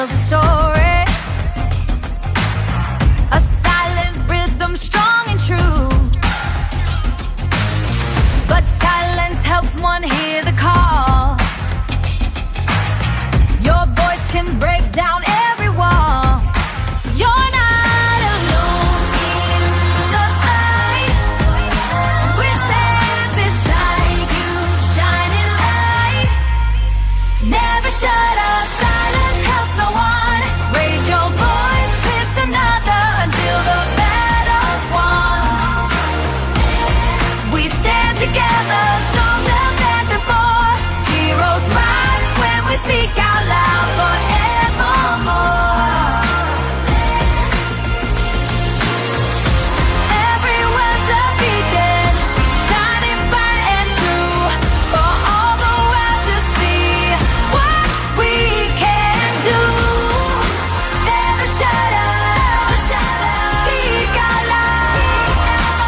tells a story. A silent rhythm, strong and true. But silence helps one hear the call. Your voice can break down every wall. You're not alone in the fight. We stand beside you, shining light. Never shut up, silence helps no one. Raise your voice, lift another until the battle's won. We stand together, stronger than before. Heroes rise when we speak out loud forevermore. Every word's a beacon, shining bright and true, for all the world to see what we can do. Never shut up, speak out loud.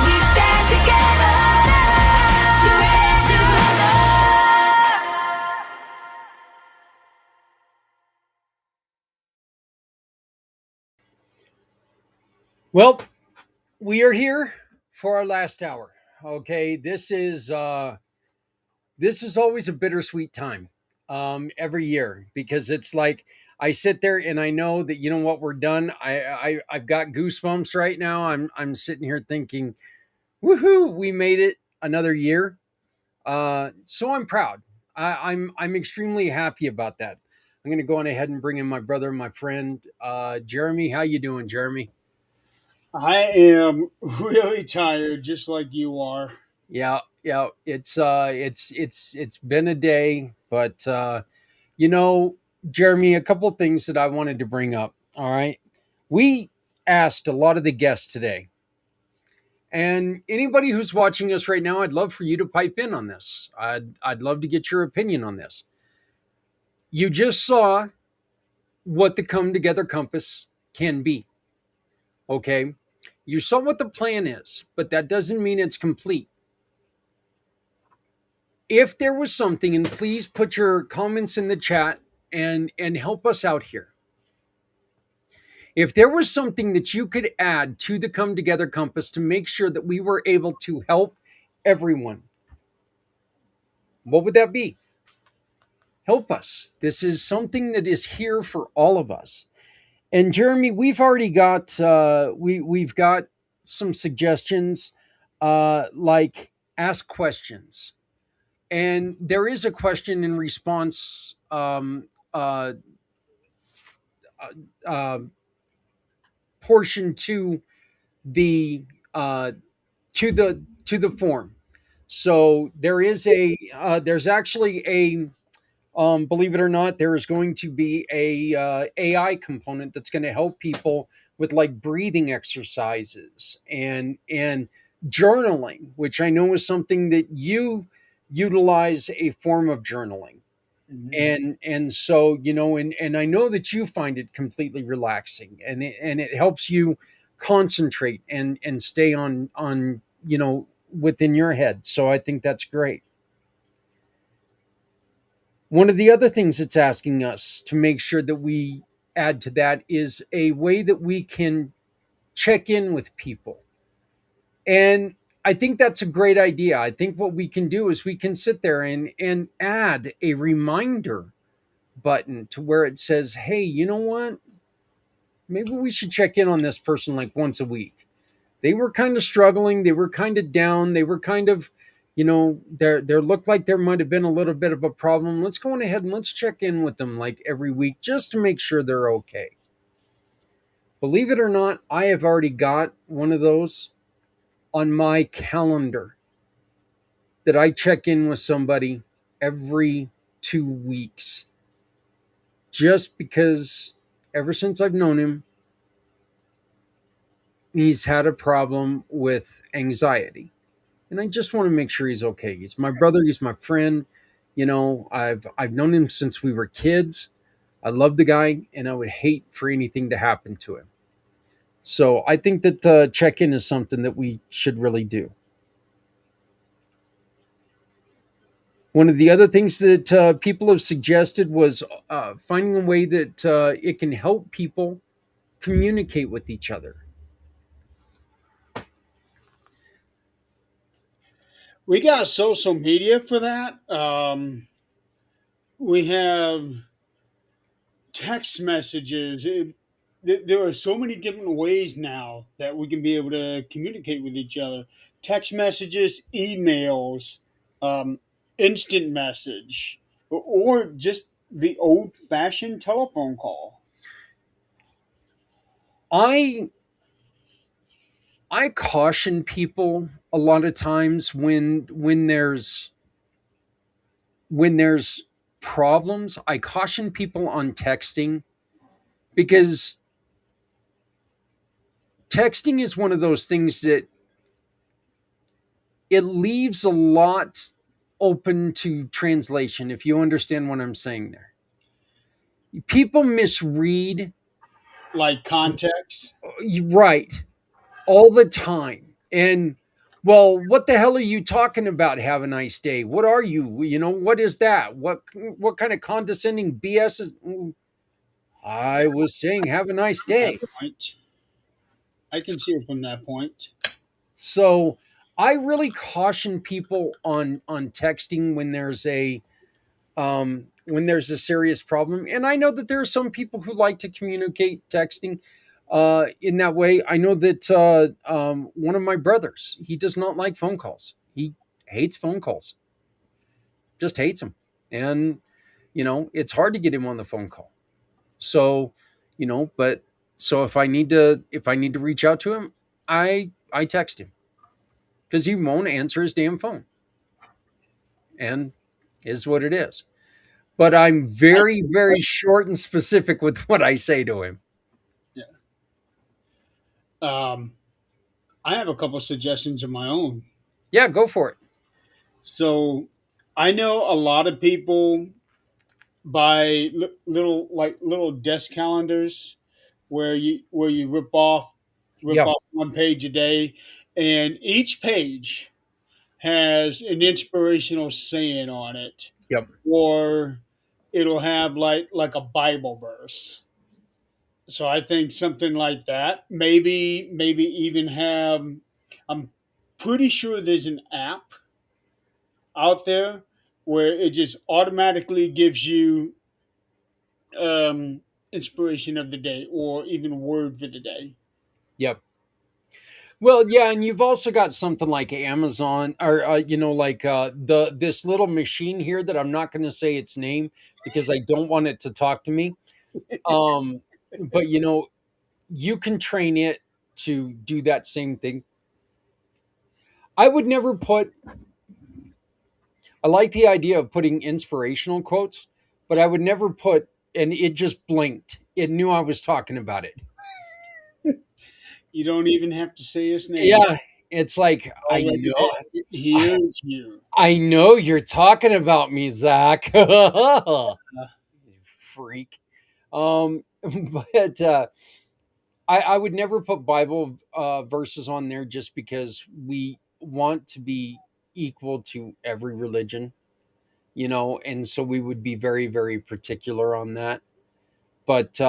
We stand together, together. Well, we are here for our last hour. Okay, this is always a bittersweet time every year, because it's like I sit there and I know that, you know what, we're done. I've got goosebumps right now. I'm sitting here thinking, woohoo, we made it another year. So I'm proud. I'm extremely happy about that. I'm going to go on ahead and bring in my brother, my friend, Jeremy. How you doing, Jeremy? I am really tired, just like you are. Yeah, yeah. It's been a day, but you know, Jeremy, a couple of things that I wanted to bring up. All right, we asked a lot of the guests today, and anybody who's watching us right now, I'd love for you to pipe in on this. I'd love to get your opinion on this. You just saw what the Come Together Compass can be. Okay, you saw what the plan is, but that doesn't mean it's complete. If there was something, and please put your comments in the chat and help us out here. If there was something that you could add to the Come Together Compass to make sure that we were able to help everyone, what would that be? Help us. This is something that is here for all of us. And Jeremy, we've already got we've got some suggestions, like ask questions. And there is a question and response uh, portion the uh, to the form. So there's actually a believe it or not, there is going to be a AI component that's going to help people with like breathing exercises and journaling, which I know is something that you utilize, a form of journaling. Mhm. And so, you know, and I know that you find it completely relaxing, and it helps you concentrate and stay on, you know, within your head. So I think that's great. One of the other things it's asking us to make sure that we add to that is a way that we can check in with people. And I think that's a great idea. I think what we can do is we can sit there and add a reminder button to where it says, hey, you know what? Maybe we should check in on this person like once a week. They were kind of struggling. They were kind of down. They were kind of, you know, there looked like there might have been a little bit of a problem. Let's go on ahead and let's check in with them like every week just to make sure they're okay. Believe it or not, I have already got one of those on my calendar, that I check in with somebody every 2 weeks, just because ever since I've known him, he's had a problem with anxiety. And I just want to make sure he's okay. He's my brother, he's my friend. You know, I've known him since we were kids. I love the guy, and I would hate for anything to happen to him. So I think that check-in is something that we should really do. One of the other things that people have suggested was finding a way that it can help people communicate with each other. We got social media for that. We have text messages. There are so many different ways now that we can be able to communicate with each other. Text messages, emails, um, instant message, or just the old fashioned telephone call. I I caution people a lot of times when there's problems. I caution people on texting because texting is one of those things that it leaves a lot open to translation, if you understand what I'm saying there. People misread, Like context. right, all the time. And well, what the hell are you talking about? Have a nice day. What are you? What is that? What kind of condescending BS is? I was saying have a nice That day. point. I can see it from that point. So I really caution people on texting when there's a serious problem. And I know that there are some people who like to communicate texting in that way. I know that one of my brothers, he does not like phone calls. He hates phone calls, just hates them. And, it's hard to get him on the phone call. So, but so if I need to reach out to him, I text him because he won't answer his damn phone. And is what it is. But I'm I, very, very short and specific with what I say to him. yeah. Um, I have a couple suggestions of my own. Yeah, go for it. So I know a lot of people buy little desk calendars where you rip Yep, off one page a day, and each page has an inspirational saying on it, yep, or it'll have like a Bible verse. So I think something like that. Maybe even have. I'm pretty sure there's an app out there where it just automatically gives you inspiration of the day or even word for the day. yep. Well, yeah, and you've also got something like Amazon, or like the this little machine here that I'm not going to say its name because I don't want it to talk to me. Um, but you can train it to do that same thing. I would never put. I like the idea of putting inspirational quotes, but I would never put. And it just blinked. It knew I was talking about it. You don't even have to say his name. Yeah, it's like Already there. It I, hears you. I know you're talking about me, Zach. You Uh, freak. But I would never put Bible verses on there just because we want to be equal to every religion, and so we would be very, very particular on that. But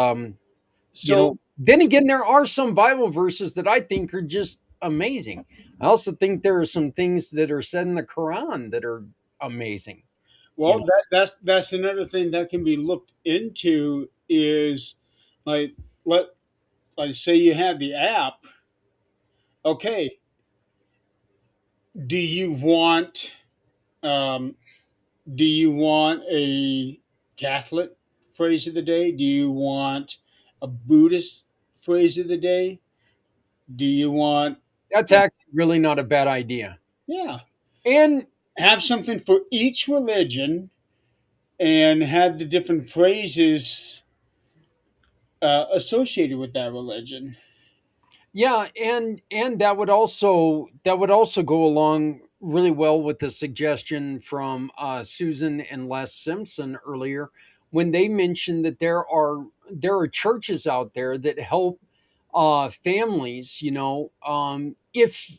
so, then again, there are some Bible verses that I think are just amazing. I also think there are some things that are said in the Quran that are amazing. You well, know, that's another thing that can be looked into is like let like say you have the app. Okay, do you want um, do you want a Catholic phrase of the day? Do you want a Buddhist phrase of the day? Do you want that's actually really not a bad idea. yeah, And have something for each religion and have the different phrases associated with that religion. yeah, and that would also go along really well with the suggestion from Susan and Les Simpson earlier when they mentioned that there are churches out there that help families. If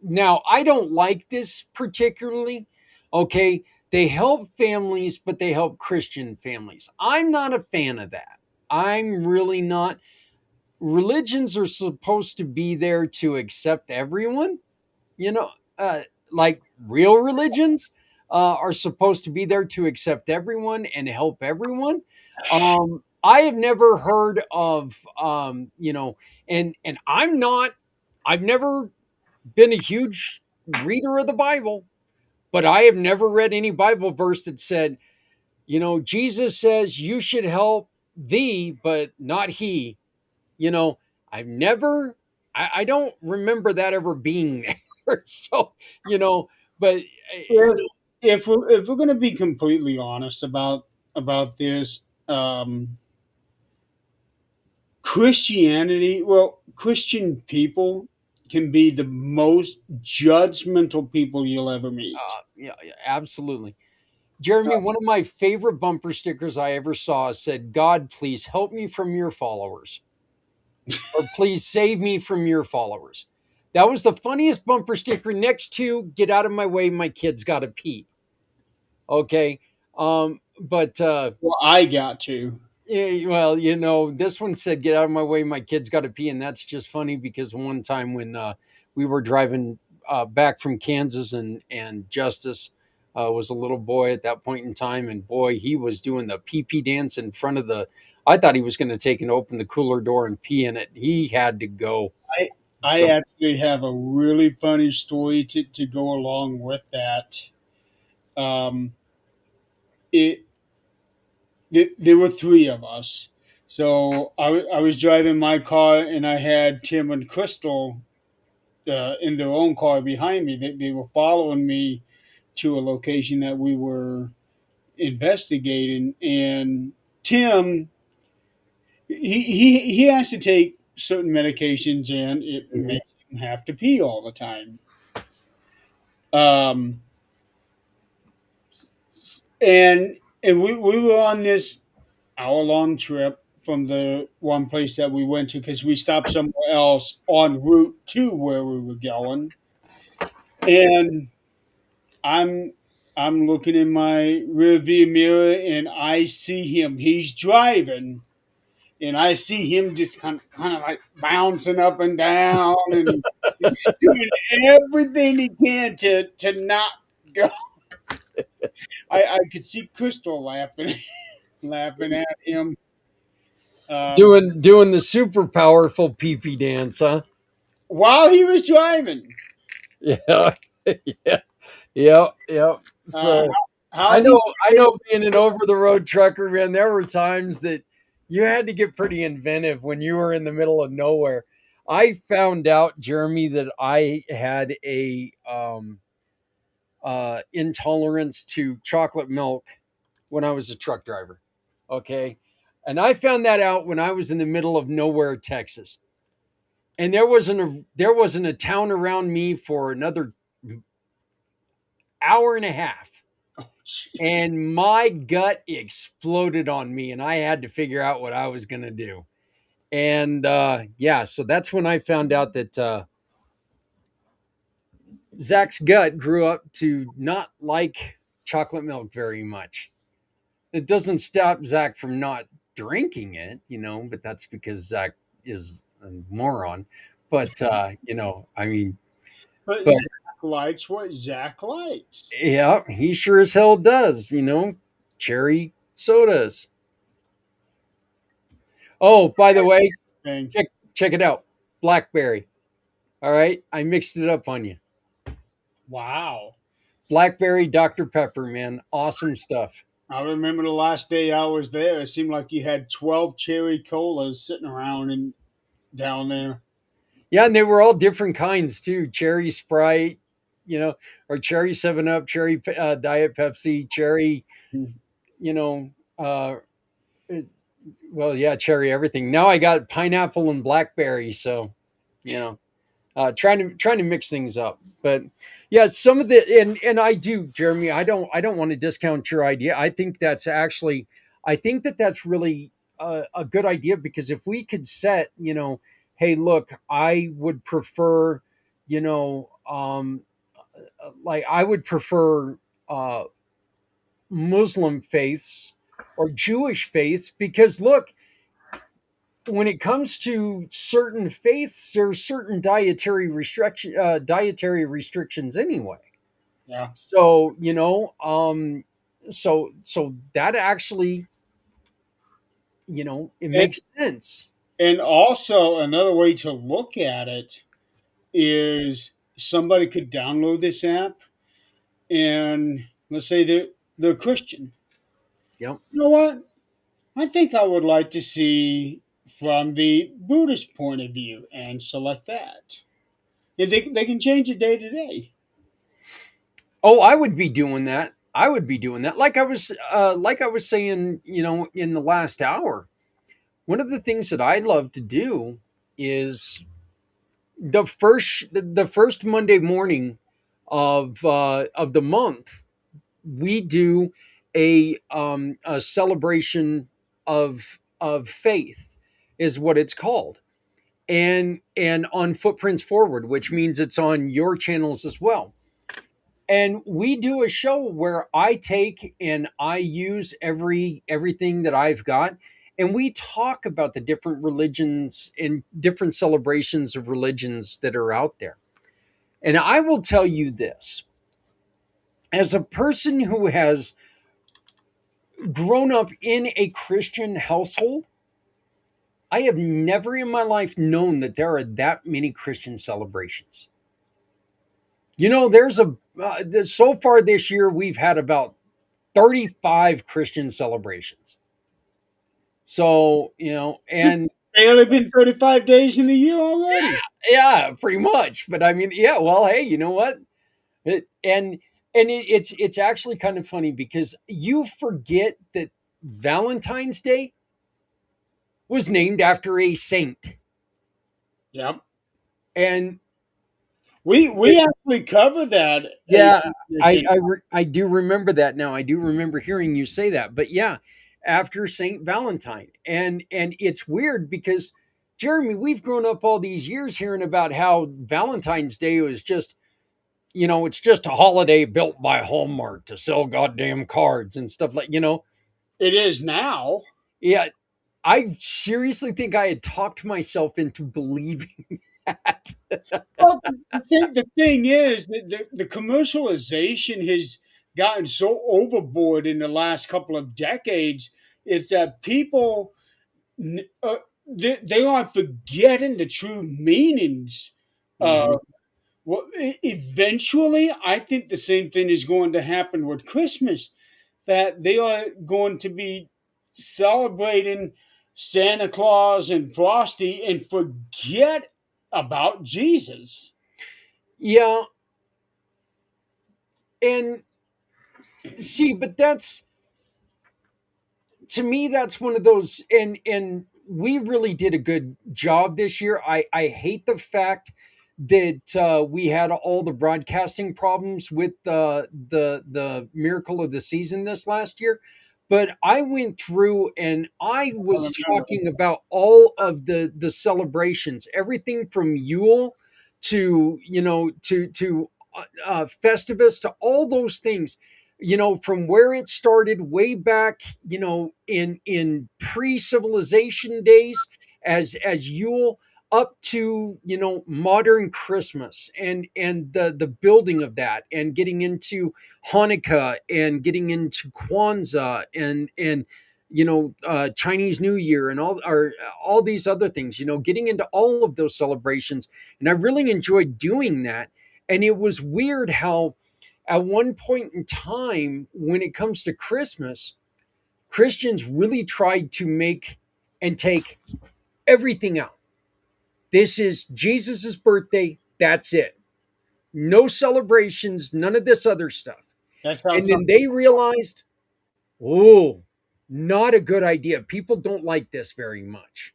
now I don't like this particularly, Okay, they help families, but they help Christian families. I'm not a fan of that. I'm really not. Religions are supposed to be there to accept everyone, you know, uh, like real religions are supposed to be there to accept everyone and help everyone. I have never heard of, and I'm not, I've never been a huge reader of the Bible, but I have never read any Bible verse that said, Jesus says you should help thee, but not he. You know, I've never, I don't remember that ever being there. So, you know, but, If if we're going to be completely honest about this, Christianity, well, Christian people can be the most judgmental people you'll ever meet. yeah, yeah, absolutely. Jeremy, one of my favorite bumper stickers I ever saw said, God, please help me from your followers, or please save me from your followers. That was the funniest bumper sticker next to get out of my way, my kid's got to pee. Okay. But Well, I got to. Yeah, well, this one said, "Get out of my way, my kid's got to pee," and that's just funny because one time when we were driving back from Kansas, and Justice was a little boy at that point in time, and boy, he was doing the pee pee dance in front of the. I thought he was going to take and open the cooler door and pee in it. He had to go. I I So, actually have a really funny story to go along with that. Um, it there were three of us. So I was driving my car, and I had Tim and Crystal in their own car behind me. They were following me to a location that we were investigating, and Tim, he has to take certain medications, and it mhm, makes him have to pee all the time. Um, and we were on this hour long trip from the one place that we went to because we stopped somewhere else en route to where we were going. And I'm I'm looking in my rear view mirror, and I see him. He's driving, and I see him just kind of like bouncing up and down, and he's doing everything he can to not go. I could see Crystal laughing laughing at him. Um, doing the super powerful pee pee dance, huh? while he was driving. Yeah, yeah, yeah, yeah. Uh, So. how I he know, I know being an over the road trucker, man, there were times that you had to get pretty inventive when you were in the middle of nowhere. I found out, Jeremy, that I had a intolerance to chocolate milk when I was a truck driver. Okay. And I found that out when I was in the middle of nowhere, Texas. And there wasn't a town around me for another hour and a half, jeez. and my gut exploded on me, and I had to figure out what I was going to do. And yeah, so that's when I found out that Zach's gut grew up to not like chocolate milk very much. It doesn't stop Zach from not drinking it, but that's because Zach is a moron. But I mean, But but Zach likes what Zach likes. yeah, he sure as hell does, cherry sodas. Oh, by the way, Thing. check it out. Blackberry. All right. I mixed it up on you. Wow. Blackberry Dr. Pepper, man. Awesome stuff. I remember the last day I was there. It seemed like you had 12 cherry colas sitting around and down there. Yeah, and they were all different kinds too. Cherry Sprite, or cherry 7 Up, cherry Diet Pepsi, cherry, you know, uh, it- well, yeah, cherry everything. Now I got pineapple and blackberry. So, you know, trying to mix things up. But yeah, some of the and I do, Jeremy. I don't want to discount your idea. I think that that's really a good idea, because if we could set, hey, look, I would prefer, you know, like I would prefer uh, Muslim faiths or Jewish faiths, because look, when it comes to certain faiths, there are certain dietary restrictions anyway. Yeah. So so that actually, it And makes sense. and also another way to look at it is somebody could download this app and let's say they're Christian. Yep. You know what? I think I would like to see from the Buddhist point of view and select that. And they can change it day to day. Oh, I would be doing that. I would be doing that. Like I was saying, in the last hour. One of the things that I love to do is the first Monday morning of the month, we do a celebration of faith, is what it's called, and on Footprints Forward, which means it's on your channels as well. And we do a show where I take and I use everything that I've got, and we talk about the different religions and different celebrations of religions that are out there. And I will tell you this, as a person who has grown up in a Christian household, I have never in my life known that there are that many Christian celebrations. There's so far this year we've had about 35 Christian celebrations. So, and They only been 35 days in the year already. yeah, pretty much. But I mean, yeah, well, hey, you know what? And it's actually kind of funny because you forget that Valentine's Day was named after a saint. Yep. And We actually covered that yeah, I in I, I do remember that now. I do remember hearing you say that. But yeah, after Saint Valentine, and it's weird because Jeremy, we've grown up all these years hearing about how Valentine's Day was just, it's just a holiday built by Hallmark to sell goddamn cards and stuff like. it is now. Yeah, I seriously think I had talked myself into believing that. Well, the thing is that the commercialization has gotten so overboard in the last couple of decades. It's that people they are forgetting the true meanings. Mhm. Well, eventually, I think the same thing is going to happen with Christmas. That they are going to be celebrating Santa Claus and Frosty and forget about Jesus. Yeah, and see, but that's, to me, that's one of those, and we really did a good job this year. I hate the fact that we had all the broadcasting problems with the miracle of the season this last year. But I went through and I I was remember. talking about all of the celebrations, everything from Yule to, Festivus, to all those things, from where it started way back, in pre-civilization days, as Yule, up to, modern Christmas, and the building of that, and getting into Hanukkah, and getting into Kwanzaa, and Chinese New Year, and all these other things, getting into all of those celebrations. And I really enjoyed doing that. And it was weird how at one point in time, when it comes to Christmas, Christians really tried to make and take everything out. This is Jesus's birthday. That's it. No celebrations, none of this other stuff. That's how And some then they realized, oh, not a good idea. People don't like this very much.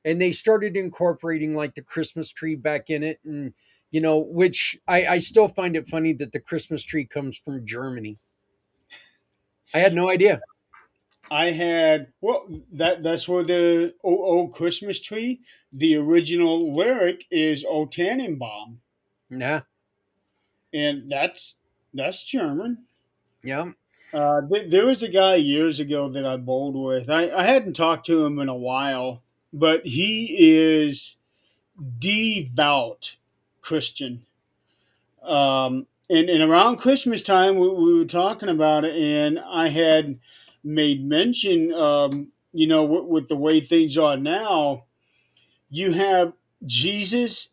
And they started incorporating like the Christmas tree back in it. And, which I still find it funny that the Christmas tree comes from Germany. I had no idea. I had. Well, that's where the old Christmas tree. The original lyric is "O Tannenbaum," Nah. and that's German. Yeah. There was a guy years ago that I bowled with. I hadn't talked to him in a while, but he is devout Christian. And around Christmas time, we were talking about it, and I had made mention, with the way things are now, you have Jesus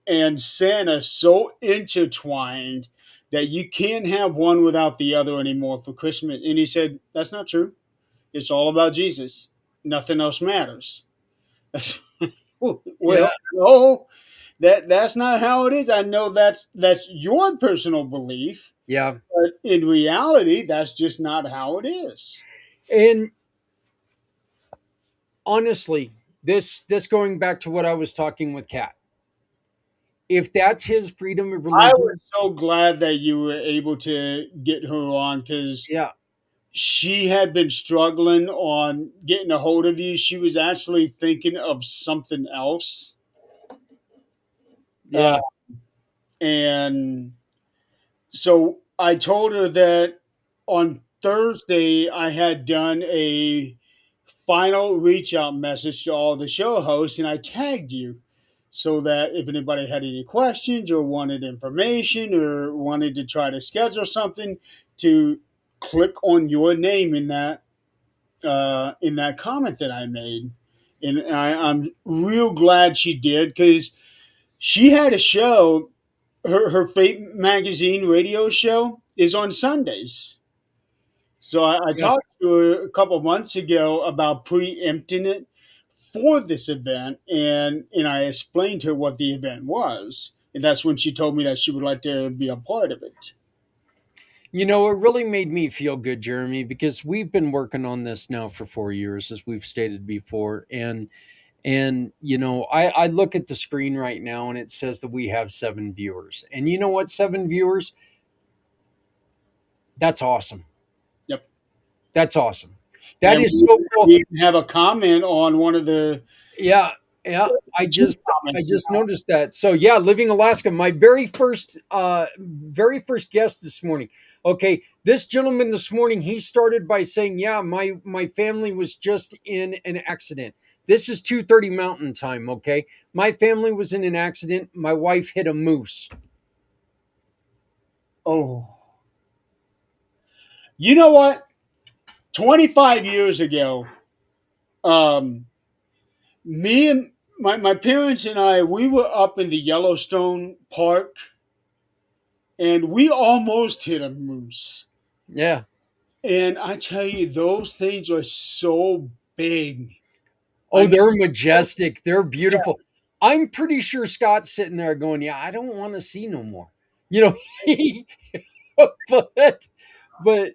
and Santa so intertwined that you can't have one without the other anymore for Christmas. And he said, that's not true. It's all about Jesus. Nothing else matters. Yeah. Well, no, that's not how it is. I know that's your personal belief, Yeah. but in reality, that's just not how it is. And honestly, this going back to what I was talking with Kat, if that's his freedom of I was religion, so glad that you were able to get her on because yeah, she had been struggling on getting a hold of you. She was actually thinking of something else. Uh, yeah, and so I told her that on Thursday I had done a final reach out message to all the show hosts and I tagged you so that if anybody had any questions or wanted information or wanted to try to schedule something to click on your name in that comment that I made. And I'm real glad she did because she had a show. Her Fate magazine radio show is on Sundays. So I yeah. talked to her a couple months ago about preempting it for this event, and I explained to her what the event was, and that's when she told me that she would like to be a part of it. You know, it really made me feel good, Jeremy, because we've been working on this now for 4 years, as we've stated before. And you know, I look at the screen right now and it says that we have 7 viewers. And you know what, 7 viewers? That's awesome. Yep. That's awesome. That And is so we cool. even have a comment on one of the Yeah, yeah. two I comments just now. noticed that. So yeah, living Alaska, my very first guest this morning. Okay, this gentleman this morning, he started by saying, "Yeah, my family was just in an accident." This is 2:30 Mountain Time, okay? My family was in an accident. My wife hit a moose. Oh, you know what? 25 years ago, um, me and my parents and I, we were up in the Yellowstone Park and we almost hit a moose. Yeah. And I tell you, those things are so big. I Oh, mean, they're majestic. They're yeah, beautiful. I'm pretty sure Scott's sitting there going, "Yeah, I don't want to see no more." You know, he, but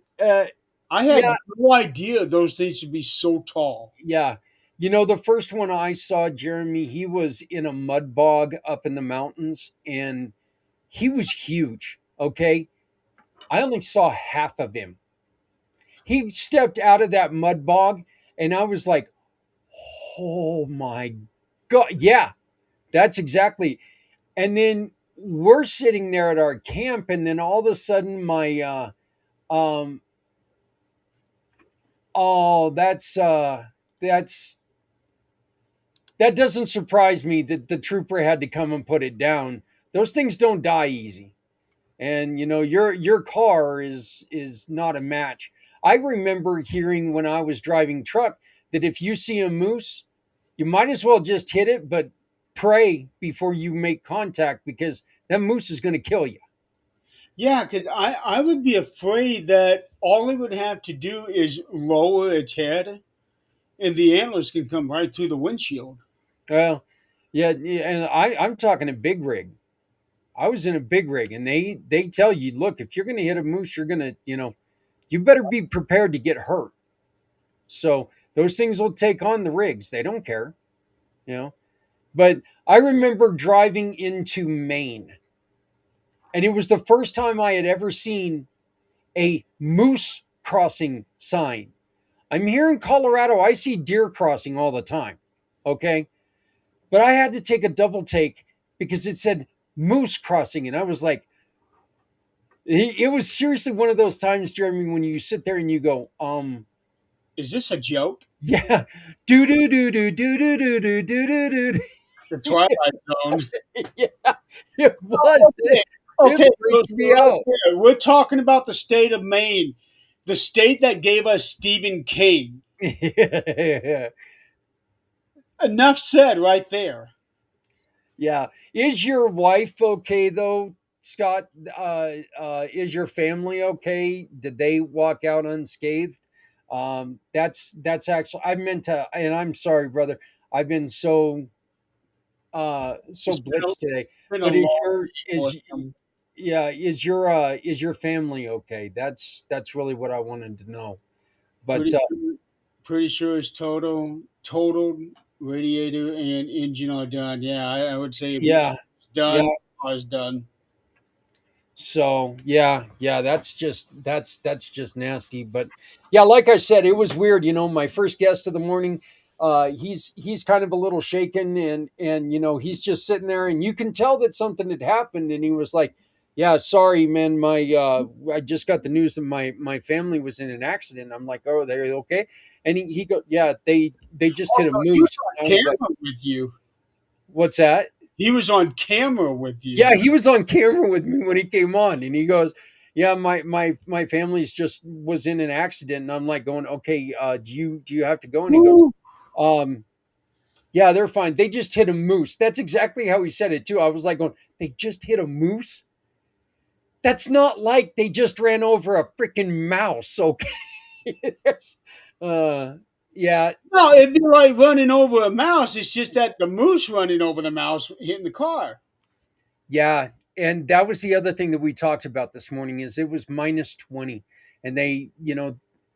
I yeah, had no idea those things should be so tall. yeah. You know, the first one I saw, Jeremy, he was in a mud bog up in the mountains and he was huge. Okay. I only saw half of him. He stepped out of that mud bog and I was like, oh my God. Yeah, that's exactly. And then we're sitting there at our camp and then all of a sudden um oh that's that doesn't surprise me that the trooper had to come and put it down. Those things don't die easy. And you know, your car is not a match. I remember hearing when I was driving truck that if you see a moose, you might as well just hit it, but pray before you make contact because that moose is going to kill you. Yeah, because I would be afraid that all it would have to do is lower its head and the antlers can come right through the windshield. Well, yeah, yeah, and I'm talking a big rig. I was in a big rig, and they tell you, look, if you're going to hit a moose, you're going to, you better be prepared to get hurt. So those things will take on the rigs. They don't care, you know. But I remember driving into Maine, and it was the first time I had ever seen a moose crossing sign. I'm here in Colorado. I see deer crossing all the time. Okay. But I had to take a double take because it said moose crossing. And I was like, It was seriously one of those times, Jeremy, when you sit there and you go, Is this a joke? yeah, do do do do do do do do do do The do. Twilight Zone. Yeah, it was. Okay, It okay. So, freaked so me right out. there, we're talking about the state of Maine, the state that gave us Stephen King. Enough said right there. Yeah. Is your wife okay though, Scott? Is your family okay? Did they walk out unscathed? That's actually I meant to, and I'm sorry, brother. I've been so It's blitzed today. been a But long week with is him. yeah, is your family okay? That's really what I wanted to know. But Pretty pretty sure his total radiator and engine are done. Yeah, I would say if yeah, it's yeah. done, I was done. So yeah, that's just nasty. But yeah, like I said, it was weird. My first guest of the morning, he's kind of a little shaken, and he's just sitting there, and you can tell that something had happened, and he was like, "Yeah, sorry, man, my I just got the news that my family was in an accident." I'm like, "Oh, they're okay," and he go, "Yeah, they just hit a Also, he was moose." on I was like, camera with you. "What's that?" He was on camera with Yeah, you. he was on camera with me when he came on, and he goes, "Yeah, my family's just was in an accident." And I'm like, going, "Okay, do you have to go?" And he goes, Woo. "Um, yeah, they're fine. They just hit a moose." That's exactly how he said it too. I was like, "Going, they just hit a moose? That's not like they just ran over a freaking mouse." Okay, uh, yeah, No, it'd be like running over a mouse. It's just that the moose running over the mouse hitting the car. Yeah, and that was the other thing that we talked about this morning is it was minus 20, and they,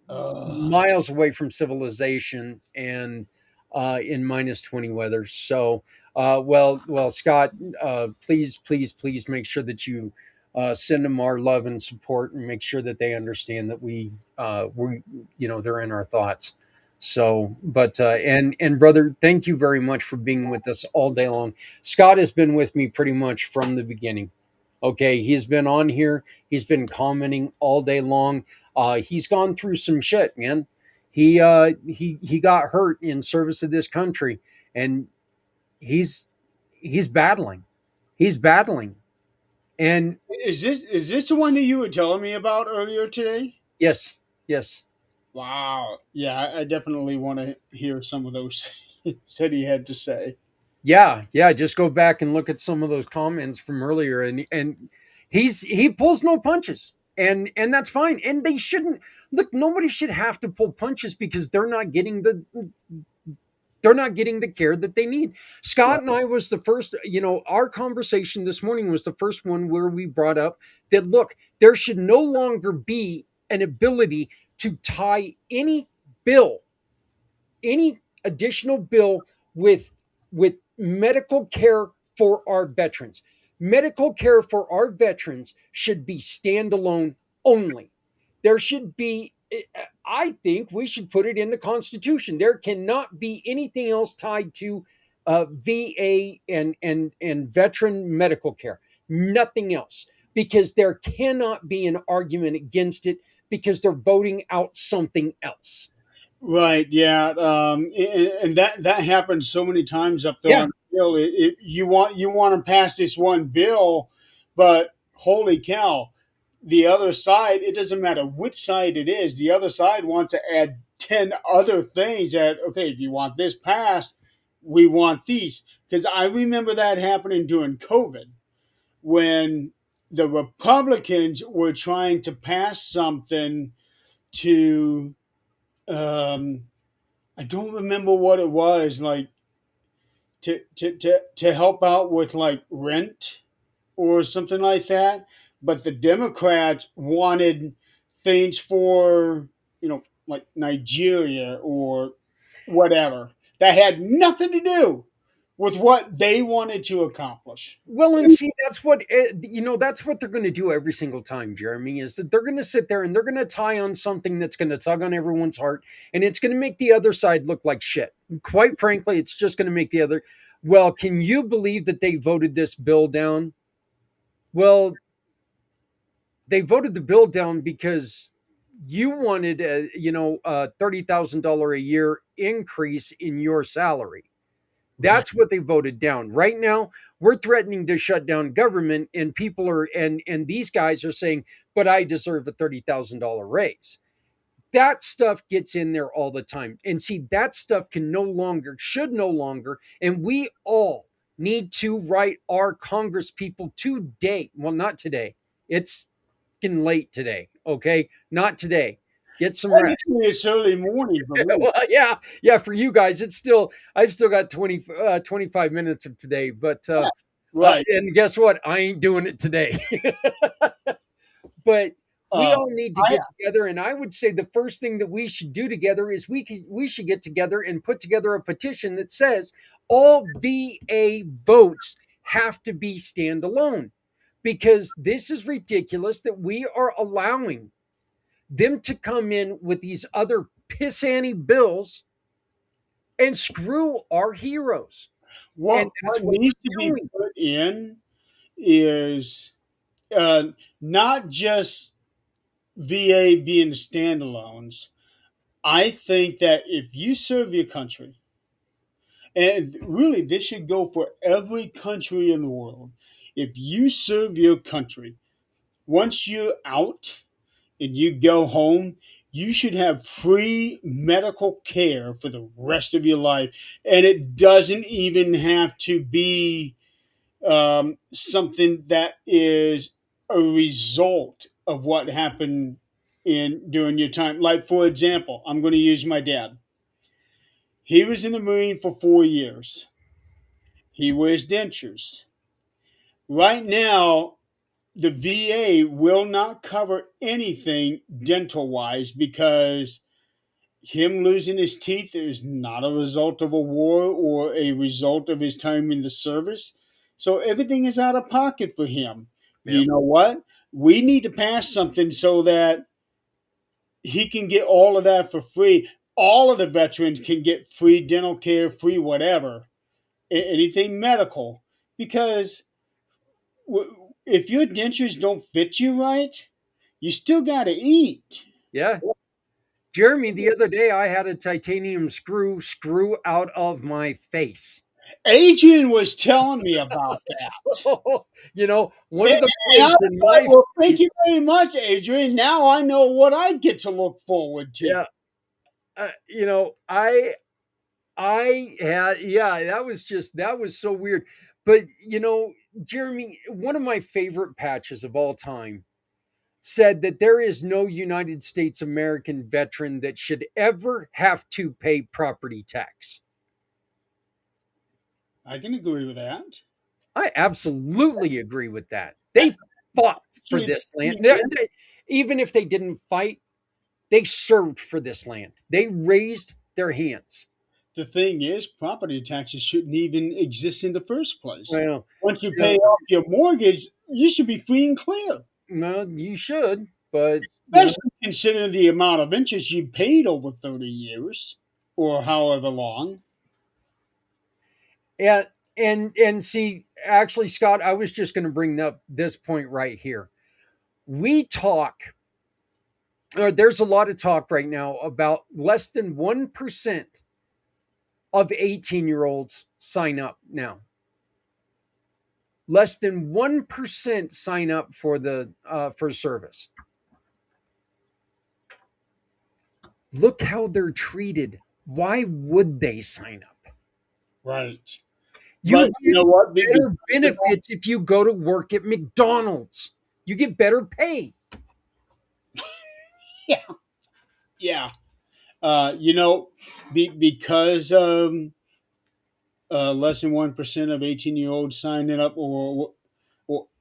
miles away from civilization, and in minus 20 weather. So well, Scott, please make sure that you send them our love and support, and make sure that they understand that we they're in our thoughts. So but and brother, thank you very much for being with us all day long. Scott has been with me pretty much from the beginning. Okay, he's been on here. He's been commenting all day long. He's gone through some shit, man. He got hurt in service of this country, and he's he's battling. He's battling, and Is this the one that you were telling me about earlier today? yes, yes. Wow. Yeah, I definitely want to hear some of those things that he had to say. Yeah. Just go back and look at some of those comments from earlier, and he pulls no punches, and that's fine. And they shouldn't look. Nobody should have to pull punches because they're not getting the care that they need. Scott and I was the first. Our conversation this morning was the first one where we brought up that look, there should no longer be an ability to tie bill any additional bill with medical care for our veterans. Medical care for our veterans should be standalone only. There should be I think we should put it in the Constitution. There cannot be anything else tied to VA and veteran medical care. Nothing else, because there cannot be an argument against it because they're voting out something else. Right. Yeah. And that happens so many times up there Yeah, on the hill. You want to pass this one bill, but holy cow, the other side. It doesn't matter which side it is. The other side wants to add 10 other things. That okay, if you want this passed, we want these. Because I remember that happening during COVID when the Republicans were trying to pass something to. Um, I don't remember what it was like to help out with like rent or something like that. But the Democrats wanted things for like Nigeria or whatever that had nothing to do with what they wanted to accomplish. well, and see, that's what they're going to do every single time, Jeremy, is that they're going to sit there and they're going to tie on something that's going to tug on everyone's heart, and it's going to make the other side look like shit. Quite frankly, it's just going to make the other. Well, can you believe that they voted this bill down? Well, They voted the bill down because you wanted a $30,000 a year increase in your salary. Right. That's what they voted down. Right now, we're threatening to shut down government, and people are and these guys are saying, "But I deserve a $30,000 raise." That stuff gets in there all the time. And see, that stuff can no longer, should no longer, and we all need to write our Congress people today. Well, not today. It's getting late today. Okay. Not today. Get some rest. Technically, it's early morning for me. Well, yeah. Yeah. For you guys, it's still, I've still got 25 minutes of today. But, Yeah. Right. and guess what? I ain't doing it today. But we Uh, all need to I get together, and I would say the first thing that we should do together is we should get together and put together a petition that says all VA votes have to be standalone, because this is ridiculous that we are allowing them to come in with these other pissant bills and screw our heroes. And what that's what needs to they're be doing. put in is uh, not just VA being standalones. I think that if you serve your country, and really this should go for every country in the world, if you serve your country, once you're out and you go home, you should have free medical care for the rest of your life. And it doesn't even have to be something that is a result of what happened in during your time. Like, for example, I'm going to use my dad. He was in the Marine for 4 years. He wears dentures. Right now, the VA will not cover anything dental wise because him losing his teeth is not a result of a war or a result of his time in the service. So everything is out of pocket for him. You Yep. know what? We need to pass something so that he can get all of that for free. All of the veterans can get free dental care, free whatever, anything medical. Because if your dentures don't fit you right, you still got to eat. Yeah. Jeremy, the other day I had a titanium screw out of my face. Adrian was telling me about that. So, one And of the I was plates in like, my well, thank face. you very much, Adrian. Now I know what I get to look forward to. Yeah, I had, yeah, that was so weird. But Jeremy, one of my favorite patches of all time said that there is no United States American veteran that should ever have to pay property tax. I can agree with that. I absolutely agree with that. They fought for Actually, this land. Even if they didn't fight, they served for this land. They raised their hands. the thing is, property taxes shouldn't even exist in the first place. Well, Once you you know, pay off your mortgage, you should be free and clear, well, you should, but especially considering the amount of interest you paid over 30 years or however long. and see, actually, Scott, I was just going to bring up this point right here. We talk, or there's a lot of talk right now about less than 1% of 18-year-olds sign up now. Less than 1% sign up for the for service. Look how they're treated. Why would they sign up? Right. You But you get know what? better benefits if you go to work at McDonald's. You get better pay. Yeah. Yeah. You know, because less than 1% of 18-year-olds signing up, or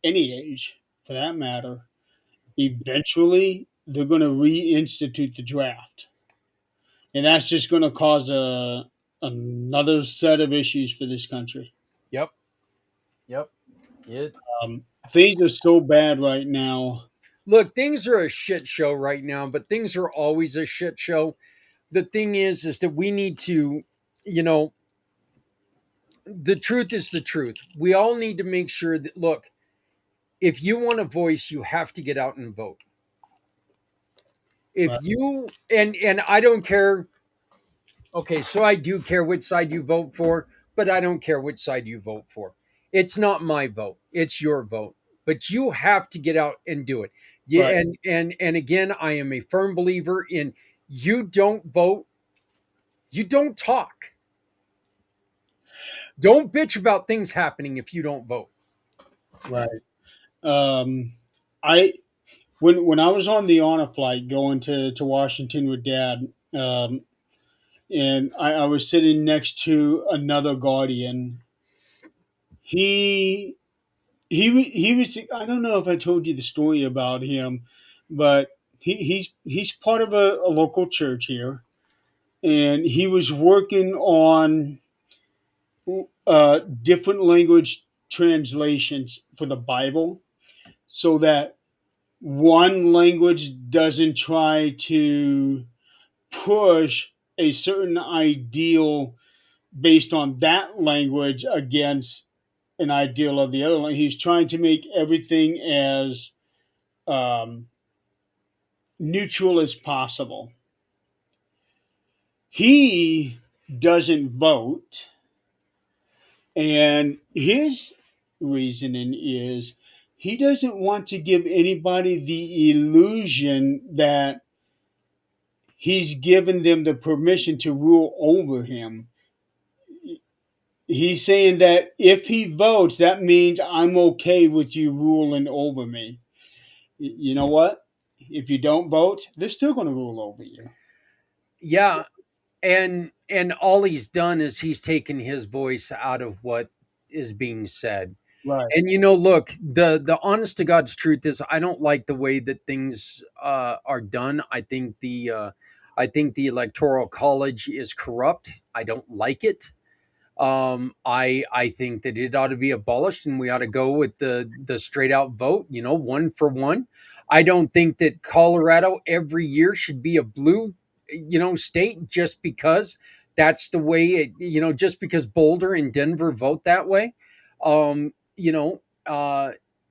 any age for that matter, eventually they're going to reinstitute the draft, and that's just going to cause another set of issues for this country. Yep. Yep. It Things are so bad right now. Look, things are a shit show right now, but things are always a shit show. The thing is that we need to, you know, the truth is the truth. We all need to make sure that, look, If you want a voice, you have to get out and vote. Right. If you and I don't care. Okay, so I do care which side you vote for, but I don't care which side you vote for. It's not my vote; it's your vote. But you have to get out and do it. Right. Yeah, and again, I am a firm believer in you don't vote, you don't talk. Don't bitch about things happening if you don't vote. Right. Um, I when I was on the honor flight going to Washington with Dad, and I was sitting next to another guardian. He he was. I don't know if I told you the story about him, but he's part of a local church here, and he was working on different language translations for the Bible, so that one language doesn't try to push a certain ideal based on that language against an ideal of the other language. He's trying to make everything as um, neutral as possible. He doesn't vote, and his reasoning is he doesn't want to give anybody the illusion that he's given them the permission to rule over him. He's saying that if he votes, that means I'm okay with you ruling over me. You know what? If you don't vote, they're still going to rule over you. Yeah, and all he's done is he's taken his voice out of what is being said. Right. And look, the honest to God's truth is, I don't like the way that things are done. I think the electoral college is corrupt. I don't like it. I think that it ought to be abolished, and we ought to go with the straight out vote. One for one. I don't think that Colorado every year should be a blue, state just because that's the way it. Just because Boulder and Denver vote that way. Um, you know,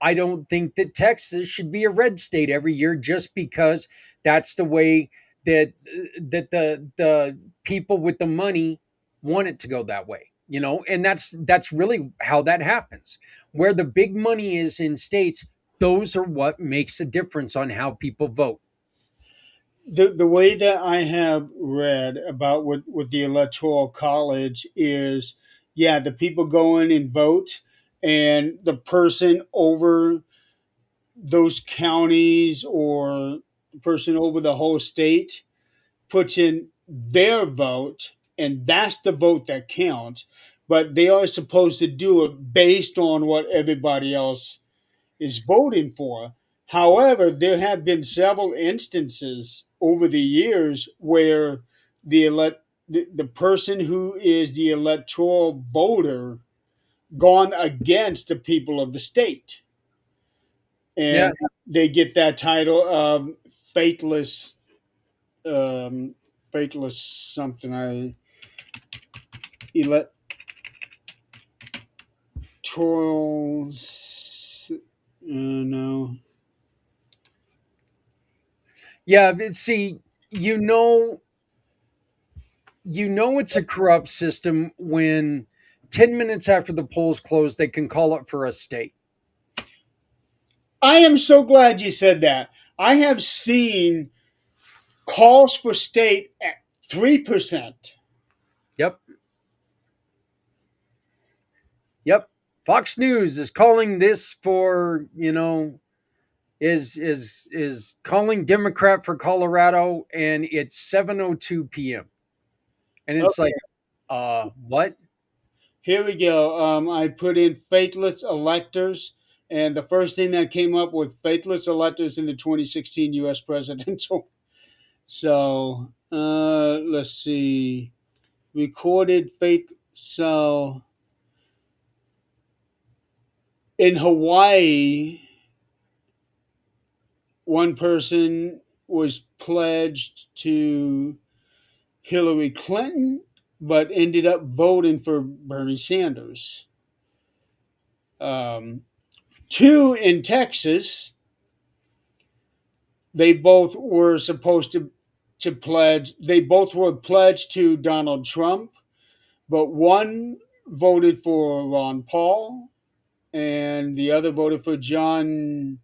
I don't think that Texas should be a red state every year just because that's the way that the people with the money want it to go that way. And that's really how that happens. Where the big money is in states, those are what makes a difference on how people vote. The way that I have read about with the electoral college is, yeah, the people go in and vote, and the person over those counties or the person over the whole state puts in their vote, and that's the vote that counts. But they are supposed to do it based on what everybody else is voting for. However, there have been several instances over the years where the person who is the electoral voter gone against the people of the state, Yeah, and they get that title of faithless, um, faithless something. Electoral, no. yeah. But see, you know, it's a corrupt system when 10 minutes after the polls close, they can call it for a state. I am so glad you said that. I have seen calls for state at 3%. Yep, yep. Fox News is calling this for is calling Democrat for Colorado, and it's 7:02 p.m. And it's Okay, like, what? here we go. I put in faithless electors, and the first thing that came up with faithless electors in the 2016 U.S. presidential. So let's see. Recorded fake. So in Hawaii, one person was pledged to Hillary Clinton, but ended up voting for Bernie Sanders. Um, two in Texas. They both were supposed to pledge. They both were pledged to Donald Trump, but one voted for Ron Paul, and the other voted for John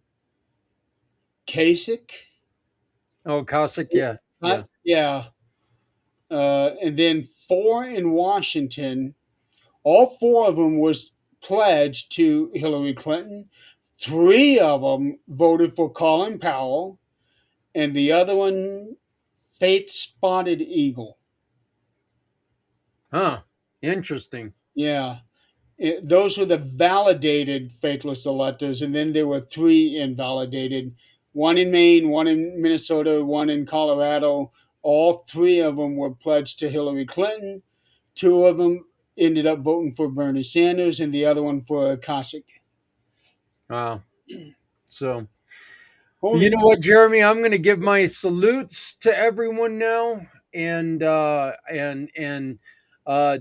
Kasich. Oh, Cossack, yeah, yeah. Yeah, and then four in Washington. All four of them was pledged to Hillary Clinton. Three of them voted for Colin Powell, and the other one, Faith Spotted Eagle. Huh. Interesting. Yeah, those were the validated faithless electors, and then there were three invalidated, one in Maine, one in Minnesota, one in Colorado. All three of them were pledged to Hillary Clinton. Two of them ended up voting for Bernie Sanders, and the other one for Kasich. Wow. So, Holy you know cow. what, Jeremy? I'm going to give my salutes to everyone now, and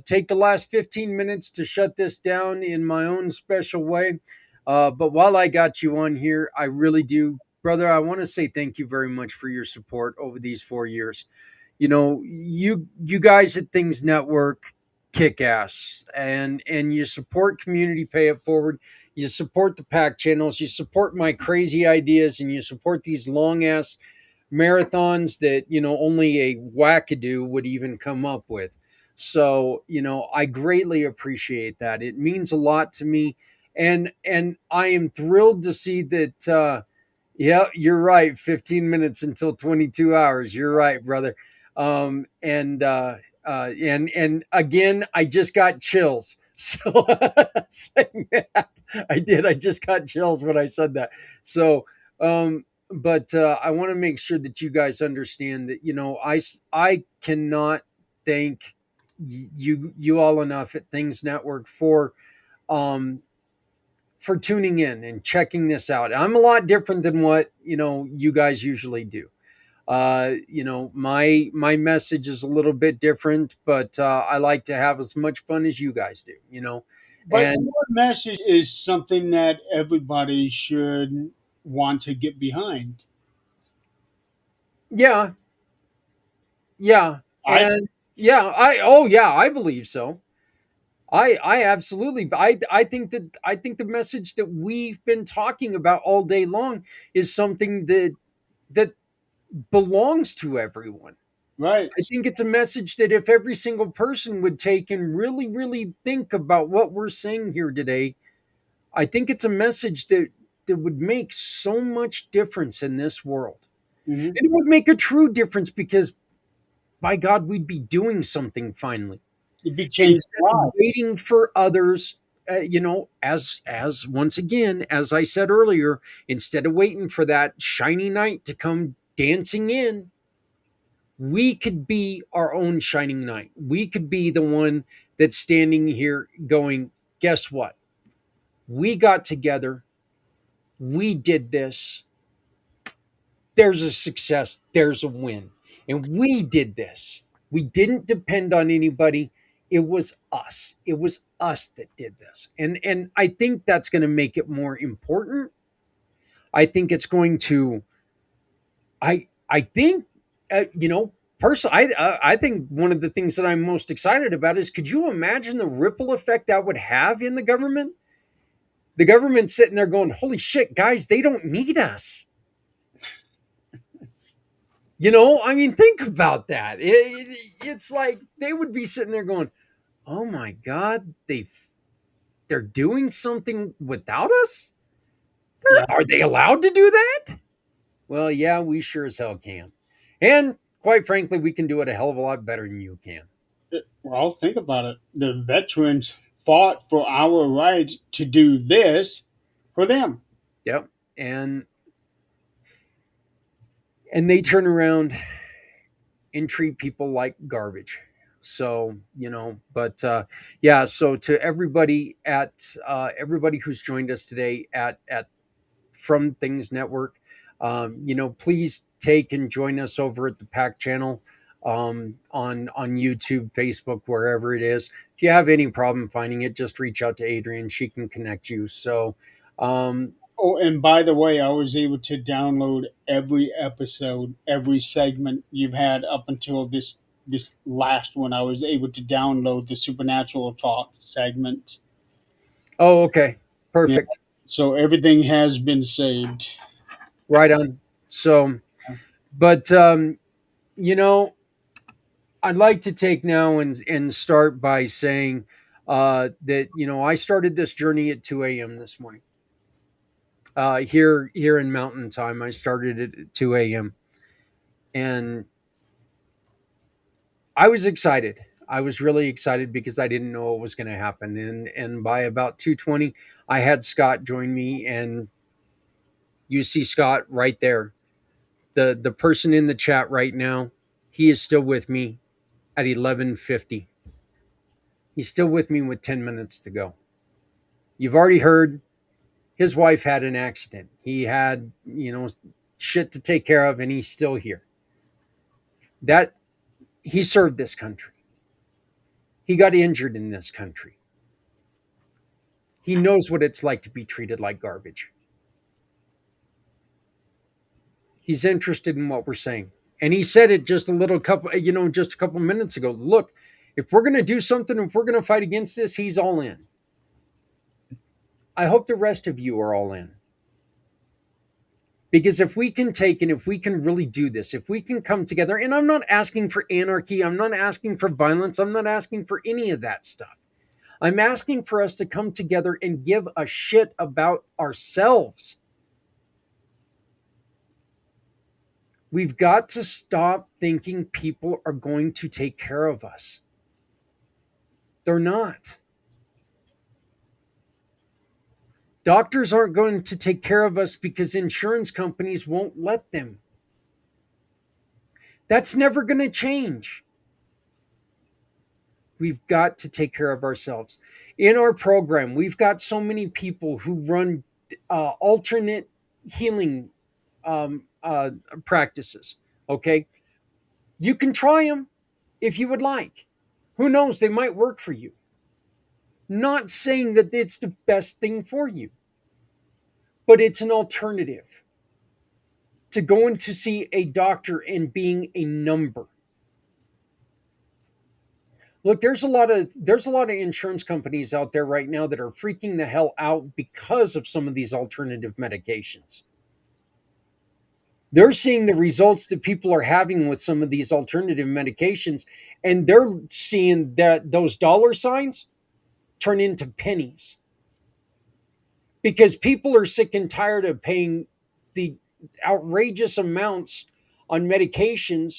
take the last 15 minutes to shut this down in my own special way. But while I got you on here, I really do, brother. I want to say thank you very much for your support over these 4 years. You know, you guys at Things Network kick ass, and you support community pay it forward. You support the pack channels, you support my crazy ideas, and you support these long ass marathons that only a wackadoo would even come up with. So I greatly appreciate that. It means a lot to me, and I am thrilled to see that. Yeah, you're right. 15 minutes until 22 hours. You're right, brother. And again, I just got chills. So saying that, I did. I just got chills when I said that. So, but I want to make sure that you guys understand that I cannot thank you all enough at Things Network um for tuning in and checking this out. I'm a lot different than what you guys usually do. My message is a little bit different, but I like to have as much fun as you guys do. But And your message is something that everybody should want to get behind. yeah, yeah, I and yeah, I believe so. I absolutely I think the message that we've been talking about all day long is something that belongs to everyone. right. I think it's a message that if every single person would take and really, really think about what we're saying here today, I think it's a message that would make so much difference in this world. Hmm. And it would make a true difference because by God, we'd be doing something finally. You'd be changed Instead of lives. waiting for others, as once again, as I said earlier, instead of waiting for that shiny knight to come dancing in, we could be our own shining knight. We could be the one that's standing here going, guess what? We got together. We did this. There's a success. There's a win. And we did this. We didn't depend on anybody. It was us. It was us that did this. And I think that's going to make it more important. I think it's going to I think personally, I think one of the things that I'm most excited about is could you imagine the ripple effect that would have in the government? The government sitting there going, "Holy shit, guys, they don't need us." I mean, think about that. It's like they would be sitting there going, "Oh my god, they're doing something without us. Yeah. Are they allowed to do that?" Well, yeah, we sure as hell can. And quite frankly, we can do it a hell of a lot better than you can. Well, think about it. The veterans fought for our rights to do this for them. Yep. And they turn around and treat people like garbage. So, but yeah, so to everybody who's joined us today at From Things Network, please take and join us over at the pACT channel, on YouTube, Facebook, wherever it is. If you have any problem finding it, just reach out to Adrian. She can connect you. So, Oh, and by the way, I was able to download every episode, every segment you've had up until this last one. I was able to download the Supernatural Talk segment. Oh, okay. Yeah. Perfect. So everything has been saved. Right on. So, but you know, I'd like to take now and start by saying that I started this journey at 2 a.m. this morning. Here in Mountain Time, I started it at 2 a.m. and I was excited. I was really excited because I didn't know what was going to happen, and by about 2:20, I had Scott join me, and you see Scott right there, the person in the chat right now. He is still with me at 11:50. He's still with me with 10 minutes to go. You've already heard his wife had an accident. He had, shit to take care of, and he's still here. That he served this country. He got injured in this country. He knows what it's like to be treated like garbage. He's interested in what we're saying. And he said it just a couple minutes ago. Look, if we're going to do something, if we're going to fight against this, he's all in. I hope the rest of you are all in. Because if we can take and if we can really do this, if we can come together, and I'm not asking for anarchy, I'm not asking for violence, I'm not asking for any of that stuff. I'm asking for us to come together and give a shit about ourselves. We've got to stop thinking people are going to take care of us. They're not. Doctors aren't going to take care of us because insurance companies won't let them. That's never going to change. We've got to take care of ourselves. In our program, we've got so many people who run alternate healing practices. Okay. You can try them if you would like. Who knows? They might work for you. Not saying that it's the best thing for you, but it's an alternative to going to see a doctor and being a number. Look, there's a lot of insurance companies out there right now that are freaking the hell out because of some of these alternative medications. They're seeing the results that people are having with some of these alternative medications, and they're seeing that those dollar signs turn into pennies because people are sick and tired of paying the outrageous amounts on medications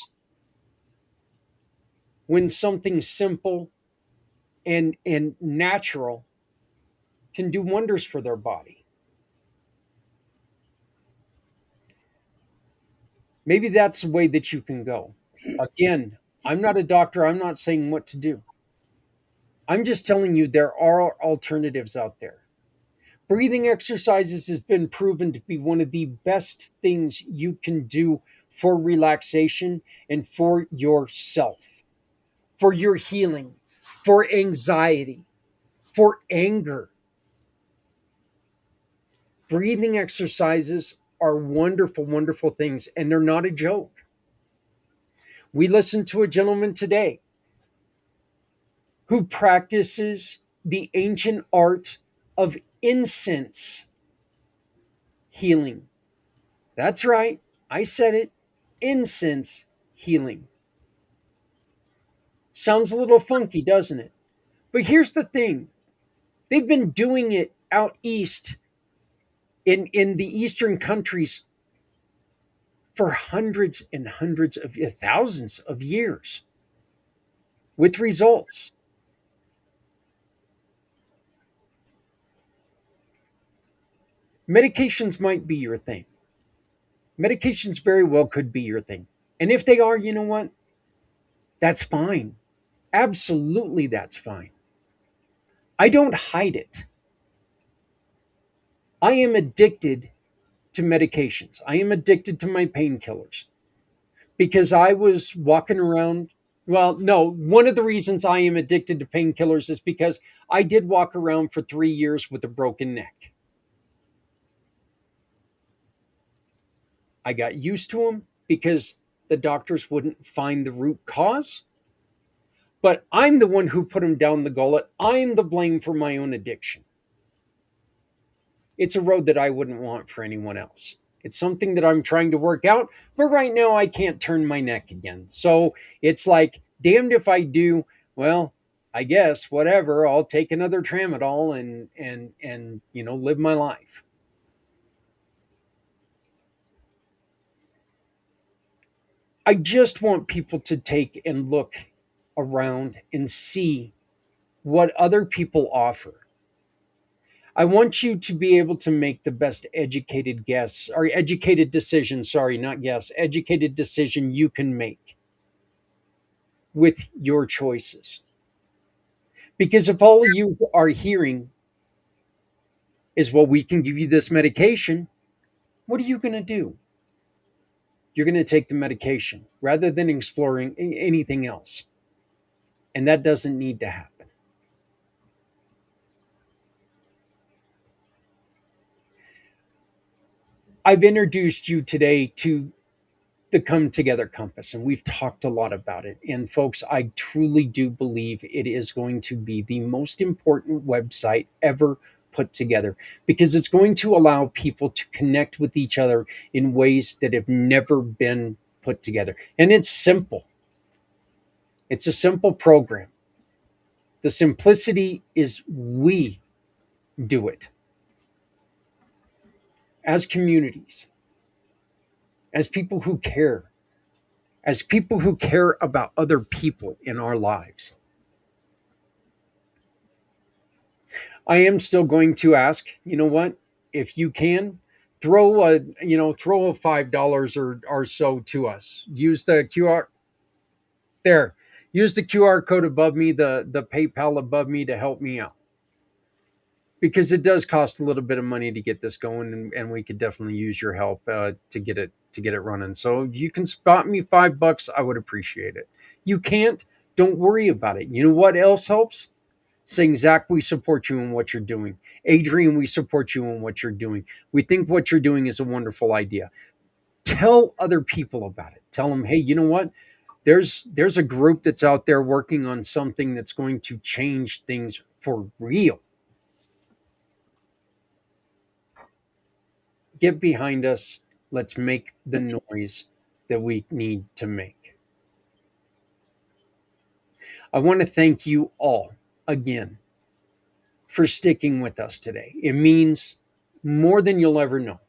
when something simple and natural can do wonders for their body. Maybe that's the way that you can go. Again, I'm not a doctor. I'm not saying what to do. I'm just telling you there are alternatives out there. Breathing exercises has been proven to be one of the best things you can do for relaxation and for yourself, for your healing, for anxiety, for anger. Breathing exercises are wonderful, wonderful things, and they're not a joke. We listened to a gentleman today who practices the ancient art of incense healing. That's right. I said it. Incense healing. Sounds a little funky, doesn't it? But here's the thing. They've been doing it out east in the eastern countries for hundreds and hundreds of thousands of years with results. Medications might be your thing. Medications very well could be your thing. And if they are, you know what? That's fine. Absolutely, that's fine. I don't hide it. I am addicted to medications. I am addicted to my painkillers because I was walking around. Well, no, one of the reasons I am addicted to painkillers is because I did walk around for 3 years with a broken neck. I got used to them because the doctors wouldn't find the root cause. But I'm the one who put them down the gullet. I'm the blame for my own addiction. It's a road that I wouldn't want for anyone else. It's something that I'm trying to work out, but right now I can't turn my neck again. So it's like, damned if I do. Well, I guess whatever. I'll take another tramadol and live my life. I just want people to take and look around and see what other people offer. I want you to be able to make the best educated guess or educated decision, sorry, not guess, educated decision you can make with your choices. Because if all you are hearing is, well, we can give you this medication, what are you going to do? You're going to take the medication rather than exploring anything else. And that doesn't need to happen. I've introduced you today to the Come Together Compass, and we've talked a lot about it. And folks, I truly do believe it is going to be the most important website ever put together because it's going to allow people to connect with each other in ways that have never been put together. And it's simple, it's a simple program. The simplicity is we do it as communities, as people who care, as people who care about other people in our lives. I am still going to ask, you know what, if you can, throw a $5 or so to us. Use the QR there. Use the QR code above me, the PayPal above me to help me out. Because it does cost a little bit of money to get this going, and we could definitely use your help to get it running. So if you can spot me $5, I would appreciate it. You can't, don't worry about it. You know what else helps? Saying, Zach, we support you in what you're doing. Adrian, we support you in what you're doing. We think what you're doing is a wonderful idea. Tell other people about it. Tell them, hey, you know what? There's a group that's out there working on something that's going to change things for real. Get behind us. Let's make the noise that we need to make. I want to thank you all again for sticking with us today. It means more than you'll ever know.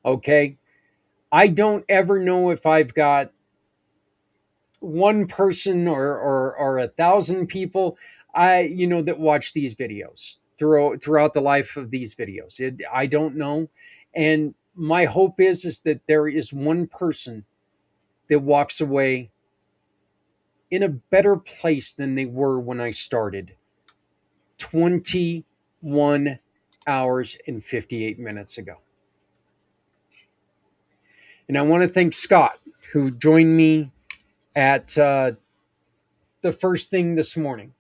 Okay? I don't ever know if I've got one person or 1,000 people that watch these videos throughout the life of these videos. I don't know. And my hope is that there is one person that walks away in a better place than they were when I started 21 hours and 58 minutes ago. And I want to thank Scott, who joined me at the first thing this morning.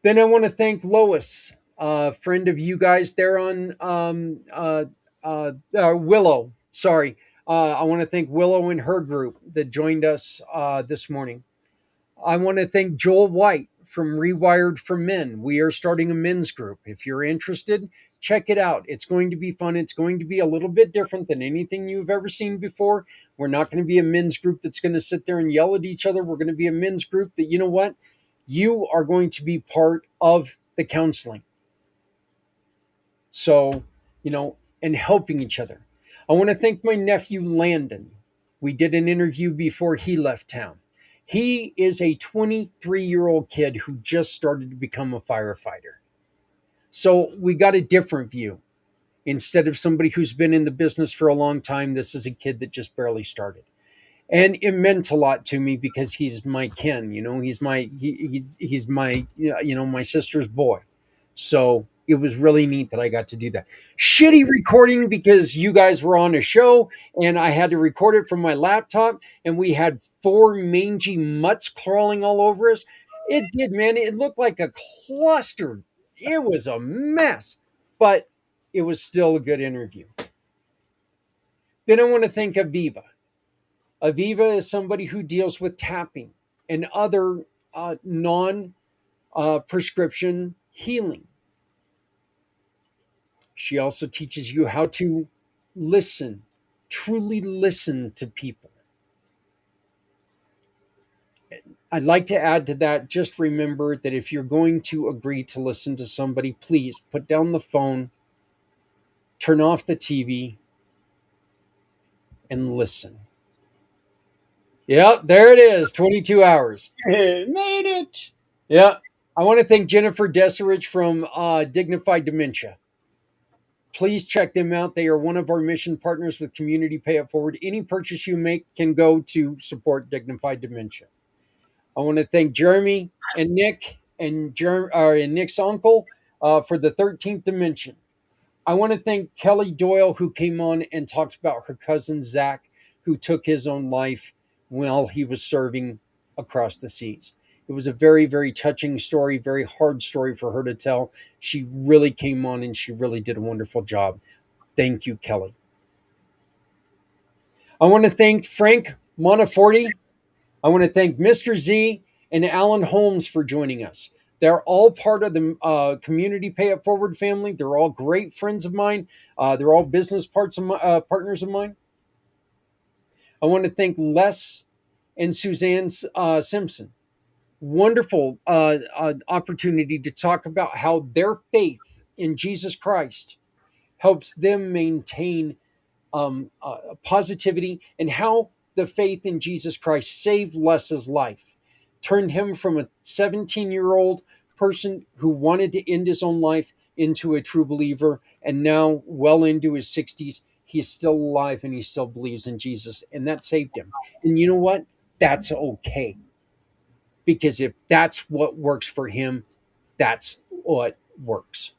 Then I want to thank Lois, a friend of you guys there on Willow. Sorry. I want to thank Willow and her group that joined us this morning. I want to thank Joel White from Rewired for Men. We are starting a men's group. If you're interested, check it out. It's going to be fun. It's going to be a little bit different than anything you've ever seen before. We're not going to be a men's group that's going to sit there and yell at each other. We're going to be a men's group that, you know what? You are going to be part of the counseling. So, and helping each other. I want to thank my nephew, Landon. We did an interview before he left town. He is a 23-year-old kid who just started to become a firefighter. So we got a different view. Instead of somebody who's been in the business for a long time, this is a kid that just barely started. And it meant a lot to me because he's my kin, he's my my sister's boy. So it was really neat that I got to do that. Shitty recording because you guys were on a show and I had to record it from my laptop and we had 4 mangy mutts crawling all over us. It did, man. It looked like a cluster. It was a mess, but it was still a good interview. Then I want to thank Aviva. Aviva is somebody who deals with tapping and other non prescription healing. She also teaches you how to listen, truly listen to people. I'd like to add to that, just remember that if you're going to agree to listen to somebody, please put down the phone, turn off the TV, and listen. Yeah, there it is, 22 hours. Made it. Yeah. I want to thank Jennifer Deserich from Dignified Dementia. Please check them out. They are one of our mission partners with Community Pay It Forward. Any purchase you make can go to support Dignified Dementia. I want to thank Jeremy and Nick and Nick's uncle for the 13th dimension. I want to thank Kelly Doyle, who came on and talked about her cousin Zach, who took his own life while he was serving across the seas. It was a very, very touching story, very hard story for her to tell. She really came on and she really did a wonderful job. Thank you, Kelly. I want to thank Frank Monaforti. I want to thank Mr. Z and Alan Holmes for joining us. They're all part of the Community Pay It Forward family. They're all great friends of mine. They're all partners of mine. I want to thank Les and Suzanne Simpson. Wonderful opportunity to talk about how their faith in Jesus Christ helps them maintain positivity, and how the faith in Jesus Christ saved Les's life, turned him from a 17-year-old person who wanted to end his own life into a true believer. And now, well into his 60s, he's still alive and he still believes in Jesus. And that saved him. And you know what? That's okay. Because if that's what works for him, that's what works.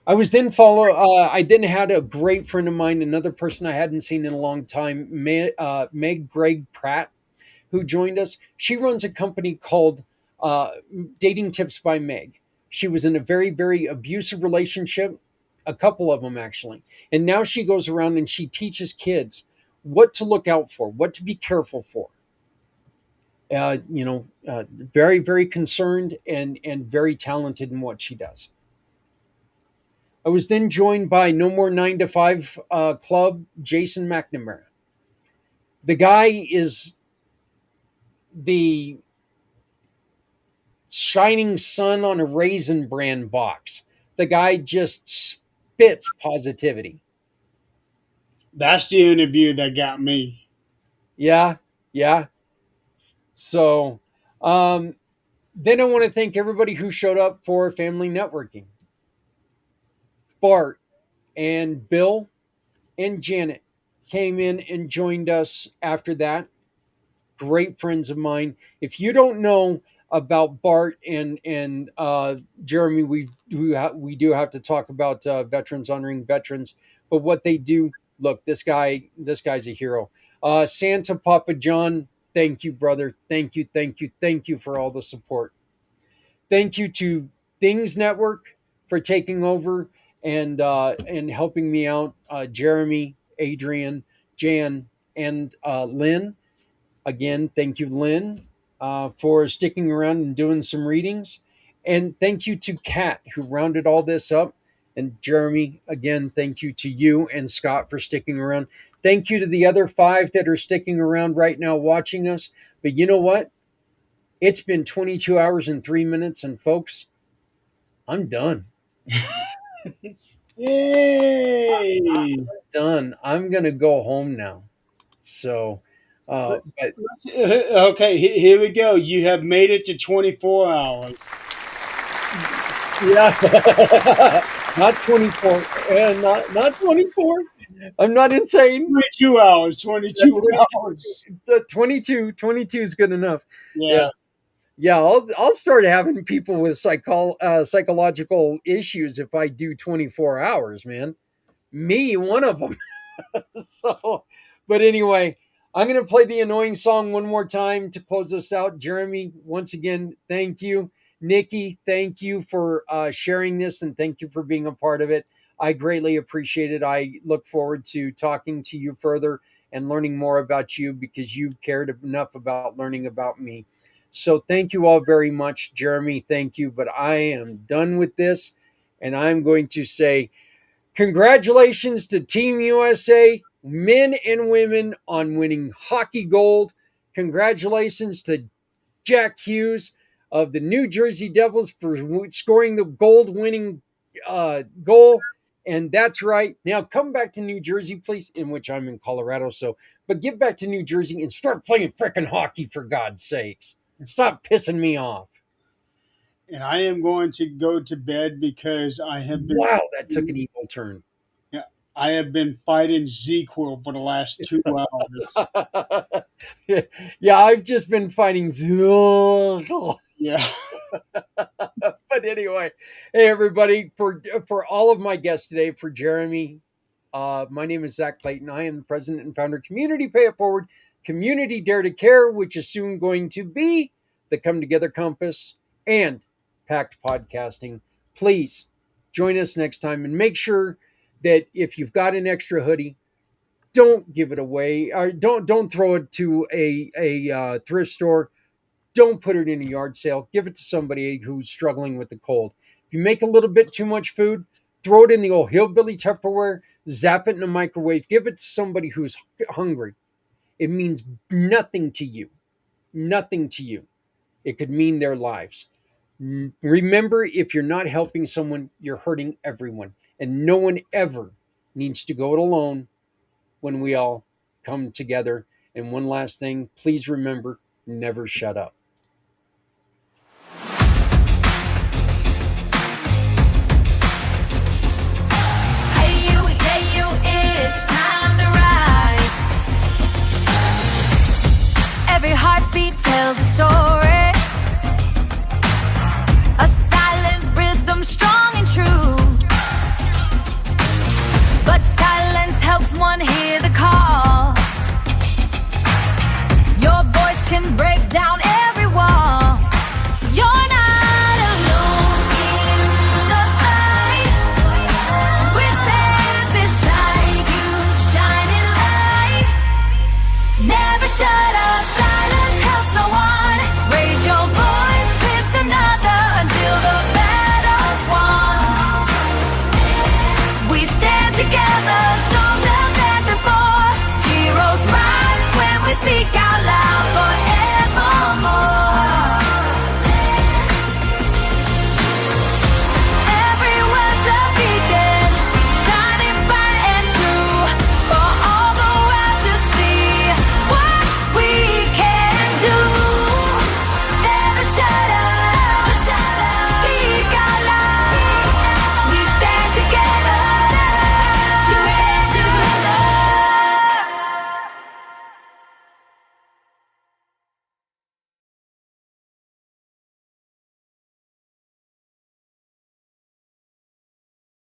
I was then follow. I then had a great friend of mine, another person I hadn't seen in a long time, Meg Greg Pratt, who joined us. She runs a company called Dating Tips by Meg. She was in a very, very abusive relationship, a couple of them actually, and now she goes around and she teaches kids what to look out for, what to be careful for. Very, very concerned and very talented in what she does. I was then joined by No More 9 to 5 Club, Jason McNamara. The guy is the shining sun on a raisin bran box. The guy just spits positivity. That's the interview that got me. Yeah, yeah. So then I want to thank everybody who showed up for family networking. Bart and Bill and Janet came in and joined us after that. Great friends of mine. If you don't know about Bart and Jeremy, we do have to talk about veterans, honoring veterans. But what they do, look, this guy's a hero. Santa Papa John, thank you, brother. Thank you, thank you, thank you for all the support. Thank you to Things Network for taking over and helping me out. Jeremy, Adrian, Jan, and Lynn. Again, thank you, Lynn, for sticking around and doing some readings. And thank you to Kat, who rounded all this up. And Jeremy, again, thank you to you and Scott for sticking around. Thank you to the other 5 that are sticking around right now watching us. But you know what? It's been 22 hours and 3 minutes. And folks, I'm done. Yay! Done. I'm going to go home now. So, but Okay, here we go. You have made it to 24 hours. yeah, not 24, not 24. I'm not insane. 22 hours. 22 hours. The 22 is good enough. Yeah. Yeah, yeah. I'll start having people with psychological issues if I do 24 hours, man. Me, one of them. So, but anyway, I'm going to play the annoying song one more time to close us out. Jeremy, once again, thank you. Nikki, thank you for sharing this and thank you for being a part of it. I greatly appreciate it. I look forward to talking to you further and learning more about you because you cared enough about learning about me. So thank you all very much, Jeremy. Thank you. But I am done with this. And I'm going to say, congratulations to Team USA, men and women, on winning hockey gold. Congratulations to Jack Hughes of the New Jersey Devils for scoring the gold winning goal. And that's right. Now come back to New Jersey, please, in which I'm in Colorado. So, but get back to New Jersey and start playing frickin' hockey for God's sakes. Stop pissing me off. And I am going to go to bed because I have been. Wow, that took an evil turn. Yeah, I have been fighting ZQL for the last 2 hours. Yeah, I've just been fighting. Yeah. But anyway, hey everybody, for all of my guests today, for Jeremy, my name is Zach Clayton. I am the president and founder of Community Pay It Forward, Community Dare to Care, which is soon going to be the Come Together Compass and pACT Podcasting. Please join us next time and make sure that if you've got an extra hoodie, don't give it away, or don't throw it to a thrift store. Don't put it in a yard sale. Give it to somebody who's struggling with the cold. If you make a little bit too much food, throw it in the old hillbilly Tupperware, zap it in the microwave, give it to somebody who's hungry. It means nothing to you. Nothing to you. It could mean their lives. Remember, if you're not helping someone, you're hurting everyone. And no one ever needs to go it alone when we all come together. And one last thing, please remember, never shut up. Every heartbeat tells a story, a silent rhythm, strong and true. But silence helps one hear the call. Your voice can break